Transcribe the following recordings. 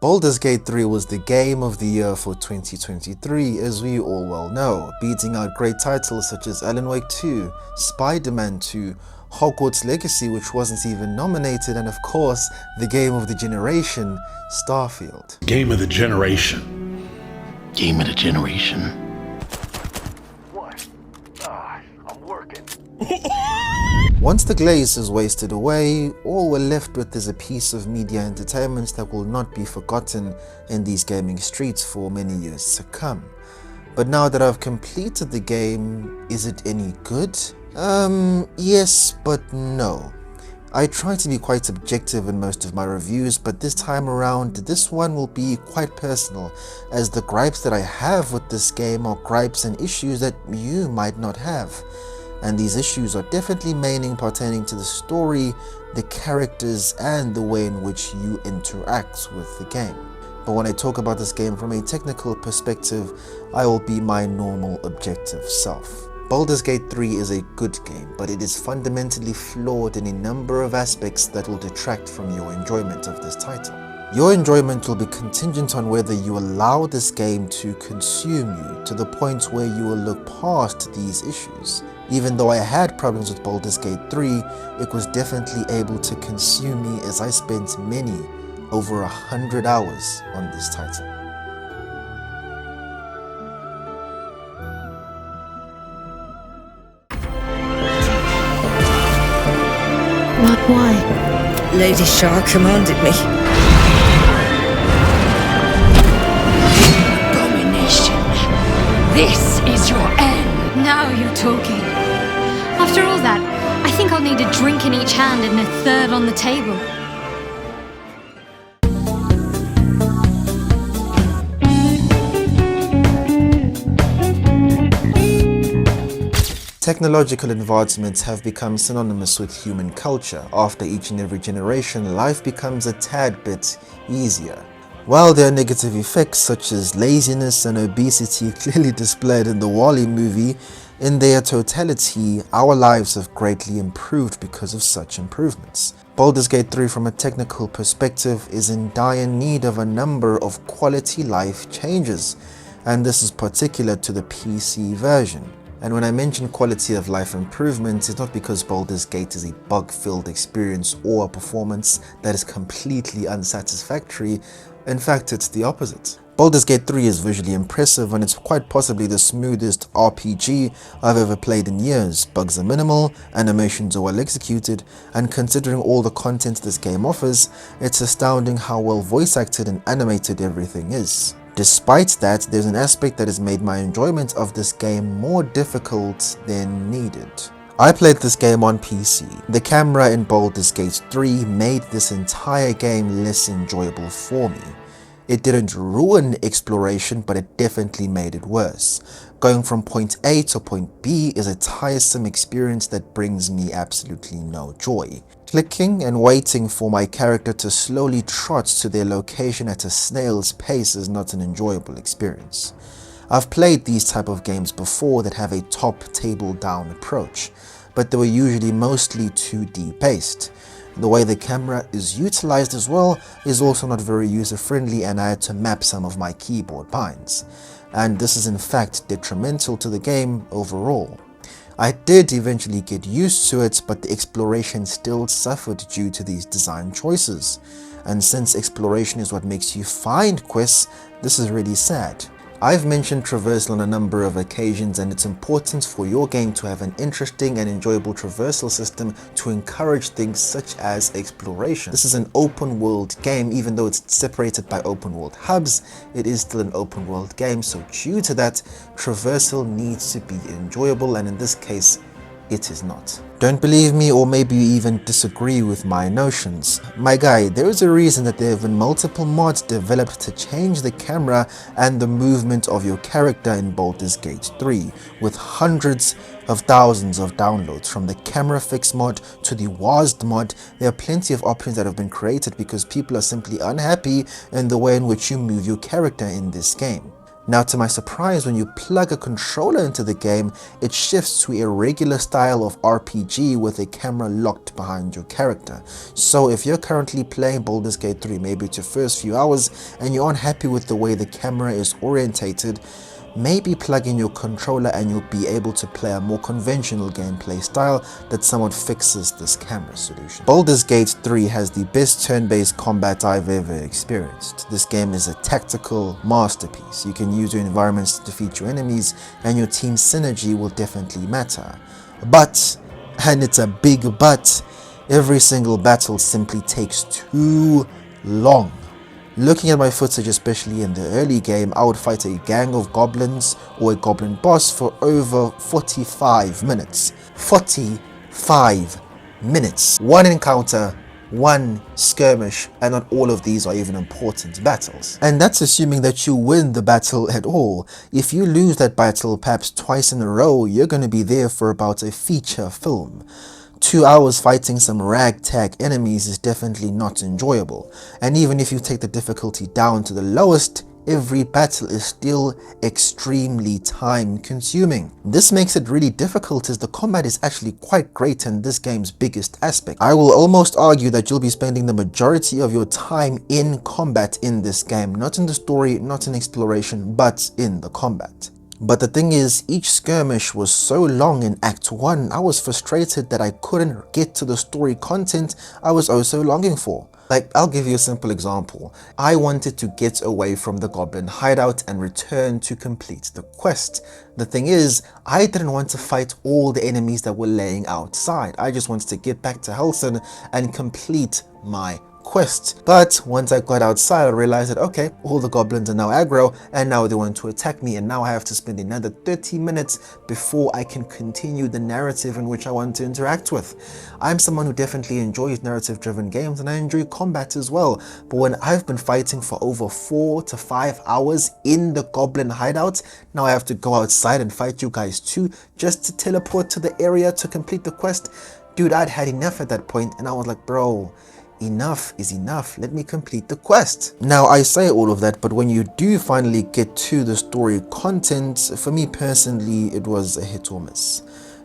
Baldur's Gate 3 was the game of the year for 2023, as we all well know, beating out great titles such as Alan Wake 2, Spider-Man 2, Hogwarts Legacy, which wasn't even nominated, and of course, the game of the generation, Starfield. Game of the generation. Game of the generation. What? I'm working. Once the glaze is wasted away, all we're left with is a piece of media entertainment that will not be forgotten in these gaming streets for many years to come. But now that I've completed the game, is it any good? Yes, but no. I try to be quite objective in most of my reviews, but this time around, this one will be quite personal, as the gripes that I have with this game are gripes and issues that you might not have. And these issues are definitely mainly pertaining to the story, the characters, and the way in which you interact with the game. But when I talk about this game from a technical perspective, I will be my normal objective self. Baldur's Gate 3 is a good game, but it is fundamentally flawed in a number of aspects that will detract from your enjoyment of this title. Your enjoyment will be contingent on whether you allow this game to consume you to the point where you will look past these issues. Even though I had problems with Baldur's Gate 3, it was definitely able to consume me as I spent many, over 100 hours on this title. Why? Lady Shah commanded me. Abomination. This is your end. Now you're talking. After all that, I think I'll need a drink in each hand and a third on the table. Technological advancements have become synonymous with human culture. After each and every generation, life becomes a tad bit easier. While there are negative effects such as laziness and obesity clearly displayed in the WALL-E movie, in their totality, our lives have greatly improved because of such improvements. Baldur's Gate 3 from a technical perspective is in dire need of a number of quality life changes, and this is particular to the PC version. And when I mention quality of life improvements, it's not because Baldur's Gate is a bug-filled experience or a performance that is completely unsatisfactory. In fact, it's the opposite. Baldur's Gate 3 is visually impressive and it's quite possibly the smoothest RPG I've ever played in years. Bugs are minimal, animations are well executed, and considering all the content this game offers, it's astounding how well voice acted and animated everything is. Despite that, there's an aspect that has made my enjoyment of this game more difficult than needed. I played this game on PC. The camera in Baldur's Gate 3 made this entire game less enjoyable for me. It didn't ruin exploration, but it definitely made it worse. Going from point A to point B is a tiresome experience that brings me absolutely no joy. Clicking and waiting for my character to slowly trot to their location at a snail's pace is not an enjoyable experience. I've played these type of games before that have a top table down approach, but they were usually mostly 2D based. The way the camera is utilized as well is also not very user friendly, and I had to map some of my keyboard binds. And this is in fact detrimental to the game overall. I did eventually get used to it, but the exploration still suffered due to these design choices. And since exploration is what makes you find quests, this is really sad. I've mentioned traversal on a number of occasions, and it's important for your game to have an interesting and enjoyable traversal system to encourage things such as exploration. This is an open world game. Even though it's separated by open world hubs, it is still an open world game, so due to that, traversal needs to be enjoyable, and in this case, it is not. Don't believe me, or maybe you even disagree with my notions? My guy, there is a reason that there have been multiple mods developed to change the camera and the movement of your character in Baldur's Gate 3, with hundreds of thousands of downloads. From the camera fix mod to the WASD mod, there are plenty of options that have been created because people are simply unhappy in the way in which you move your character in this game. Now, to my surprise, when you plug a controller into the game, it shifts to a regular style of RPG with a camera locked behind your character. So if you're currently playing Baldur's Gate 3, maybe it's your first few hours, and you aren't happy with the way the camera is orientated, maybe plug in your controller and you'll be able to play a more conventional gameplay style that somewhat fixes this camera solution. Baldur's Gate 3 has the best turn-based combat I've ever experienced. This game is a tactical masterpiece. You can use your environments to defeat your enemies, and your team synergy will definitely matter. But, and it's a big but, every single battle simply takes too long. Looking at my footage, especially in the early game, I would fight a gang of goblins or a goblin boss for over 45 minutes. 45 minutes. One encounter, one skirmish, and not all of these are even important battles. And that's assuming that you win the battle at all. If you lose that battle perhaps twice in a row, you're going to be there for about a feature film. 2 hours fighting some ragtag enemies is definitely not enjoyable, and even if you take the difficulty down to the lowest, every battle is still extremely time consuming. This makes it really difficult as the combat is actually quite great and this game's biggest aspect. I will almost argue that you'll be spending the majority of your time in combat in this game, not in the story, not in exploration, but in the combat. But the thing is, each skirmish was so long in Act 1, I was frustrated that I couldn't get to the story content I was also longing for. Like, I'll give you a simple example. I wanted to get away from the goblin hideout and return to complete the quest. The thing is, I didn't want to fight all the enemies that were laying outside. I just wanted to get back to Helsen and complete my quest. But once I got outside, I realized that okay, all the goblins are now aggro and now they want to attack me, and now I have to spend another 30 minutes before I can continue the narrative in which I want to interact with. I'm someone who definitely enjoys narrative driven games, and I enjoy combat as well, but when I've been fighting for over 4 to 5 hours in the goblin hideout, now I have to go outside and fight you guys too just to teleport to the area to complete the quest. Dude, I'd had enough at that point, and I was like, bro, enough is enough, let me complete the quest. Now, I say all of that, but when you do finally get to the story content, for me personally, it was a hit or miss.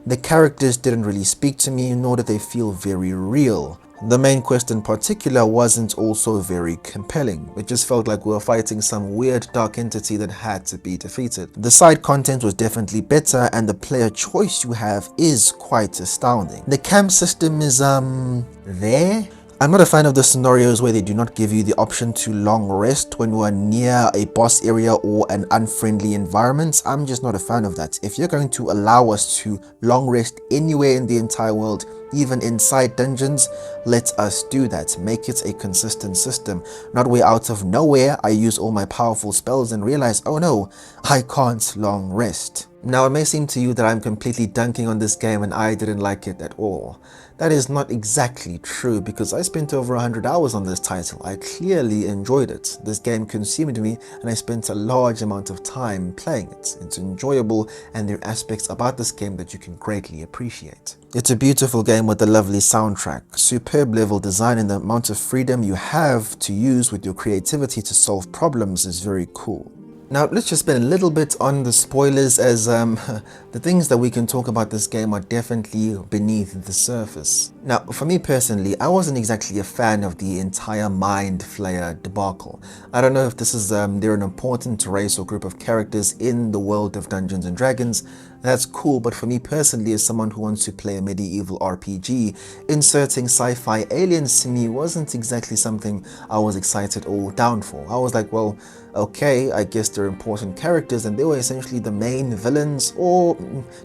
The characters didn't really speak to me, nor did they feel very real. The main quest in particular wasn't also very compelling. It just felt like we were fighting some weird dark entity that had to be defeated. The side content was definitely better, and the player choice you have is quite astounding. The camp system is there. I'm not a fan of the scenarios where they do not give you the option to long rest when you are near a boss area or an unfriendly environment. I'm just not a fan of that. If you're going to allow us to long rest anywhere in the entire world, even inside dungeons, let us do that. Make it a consistent system, not where out of nowhere I use all my powerful spells and realize, oh no, I can't long rest. Now, it may seem to you that I'm completely dunking on this game and I didn't like it at all. That is not exactly true, because I spent over 100 hours on this title. I clearly enjoyed it. This game consumed me and I spent a large amount of time playing it. It's enjoyable, and there are aspects about this game that you can greatly appreciate. It's a beautiful game with a lovely soundtrack, superb level design, and the amount of freedom you have to use with your creativity to solve problems is very cool. Now, let's just spend a little bit on the spoilers, as the things that we can talk about this game are definitely beneath the surface. Now, for me personally, I wasn't exactly a fan of the entire Mind Flayer debacle. I don't know if this is they're an important race or group of characters in the world of Dungeons and Dragons. That's cool, but for me personally, as someone who wants to play a medieval RPG, inserting sci-fi aliens to me wasn't exactly something I was excited or down for. I was like, well, okay, I guess they're important characters, and they were essentially the main villains, or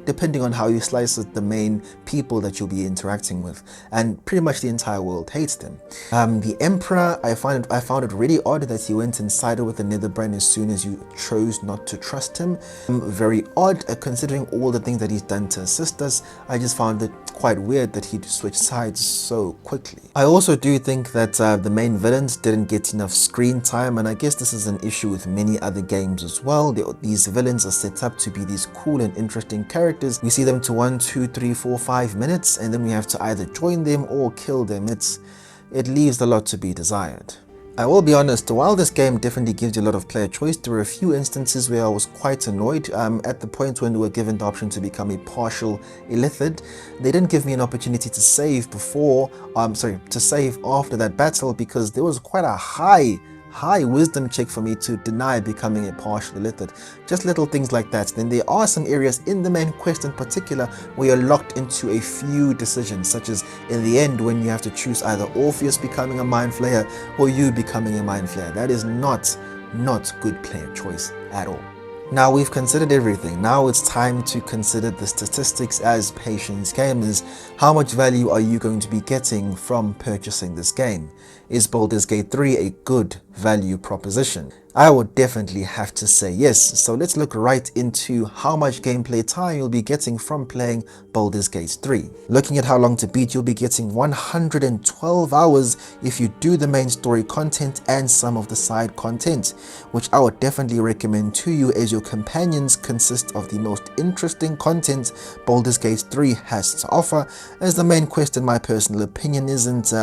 depending on how you slice it, the main people that you'll be interacting with, and pretty much the entire world hates them. The Emperor, I found it really odd that he went and sided with the Netherbrain as soon as you chose not to trust him. Very odd, considering all the things that he's done to assist us. I just found it quite weird that he'd switch sides so quickly. I also do think that the main villains didn't get enough screen time, and I guess this is an issue with many other games as well. These villains are set up to be these cool and interesting characters. We see them to 1, 2, 3, 4, 5 minutes, and then we have to either join them or kill them. It leaves a lot to be desired. I will be honest, while this game definitely gives you a lot of player choice, there were a few instances where I was quite annoyed. At the point when we were given the option to become a partial illithid, they didn't give me an opportunity to save to save after that battle, because there was quite a high wisdom check for me to deny becoming a partial illithid. Just little things like that. Then there are some areas in the main quest in particular where you're locked into a few decisions, such as in the end when you have to choose either Orpheus becoming a mind flayer or you becoming a mind flayer. That is not good player choice at all. Now we've considered everything. Now it's time to consider the statistics as patience gamers. How much value are you going to be getting from purchasing this game? Is Baldur's Gate 3 a good value proposition? I would definitely have to say yes. So let's look right into how much gameplay time you'll be getting from playing Baldur's Gate 3. Looking at how long to beat, you'll be getting 112 hours if you do the main story content and some of the side content, which I would definitely recommend to you, as your companions consist of the most interesting content Baldur's Gate 3 has to offer, as the main quest in my personal opinion isn't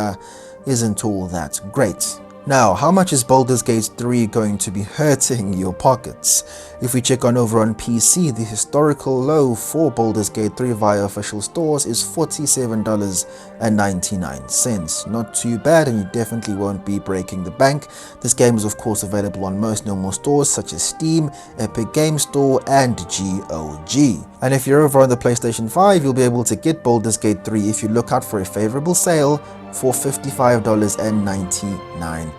all that great. Now, how much is Baldur's Gate 3 going to be hurting your pockets? If we check on over on PC, the historical low for Baldur's Gate 3 via official stores is $47.99. Not too bad, and you definitely won't be breaking the bank. This game is of course available on most normal stores such as Steam, Epic Game Store and GOG. And if you're over on the PlayStation 5, you'll be able to get Baldur's Gate 3 if you look out for a favorable sale for $55.99.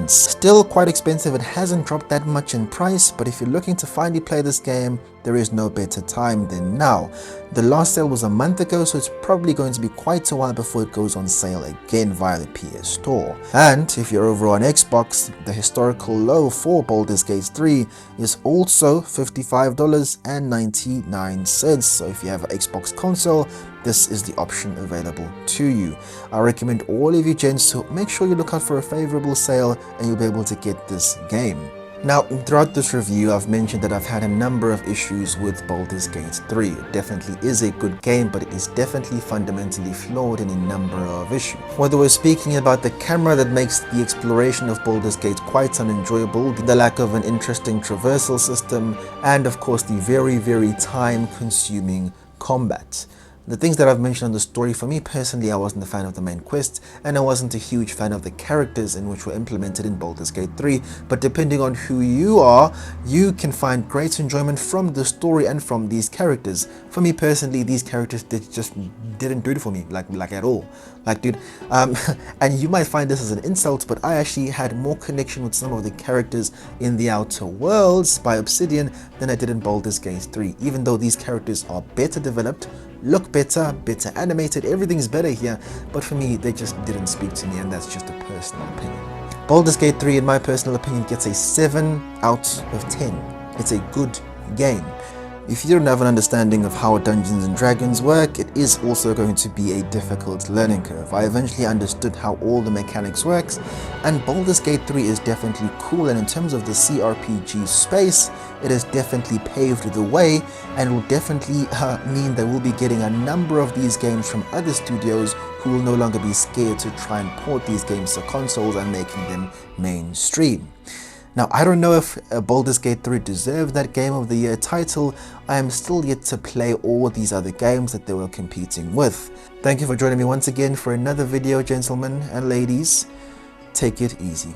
Still quite expensive. It hasn't dropped that much in price, but if you're looking to finally play this game, there is no better time than now. The last sale was a month ago, so it's probably going to be quite a while before it goes on sale again via the PS Store. And if you're over on Xbox, the historical low for Baldur's Gate 3 is also $55.99. So if you have an Xbox console, this is the option available to you. I recommend all of you gents to make sure you look out for a favorable sale and you'll be able to get this game. Now, throughout this review, I've mentioned that I've had a number of issues with Baldur's Gate 3. It definitely is a good game, but it is definitely fundamentally flawed in a number of issues. Whether we're speaking about the camera that makes the exploration of Baldur's Gate quite unenjoyable, the lack of an interesting traversal system, and of course the very time-consuming combat. The things that I've mentioned on the story, for me personally, I wasn't a fan of the main quest, and I wasn't a huge fan of the characters in which were implemented in Baldur's Gate 3, but depending on who you are, you can find great enjoyment from the story and from these characters. For me personally, these characters just didn't do it for me, like at all. Like, dude, and you might find this as an insult, but I actually had more connection with some of the characters in The Outer Worlds by Obsidian than I did in Baldur's Gate 3, even though these characters are better developed, look better animated, everything's better here, but for me they just didn't speak to me, and that's just a personal opinion. Baldur's Gate 3, in my personal opinion, gets a 7 out of 10. It's a good game. If you don't have an understanding of how Dungeons and Dragons work, it is also going to be a difficult learning curve. I eventually understood how all the mechanics works, and Baldur's Gate 3 is definitely cool, and in terms of the CRPG space, it has definitely paved the way, and will definitely mean that we'll be getting a number of these games from other studios who will no longer be scared to try and port these games to consoles and making them mainstream. Now, I don't know if Baldur's Gate 3 deserved that Game of the Year title. I am still yet to play all these other games that they were competing with. Thank you for joining me once again for another video, gentlemen and ladies. Take it easy.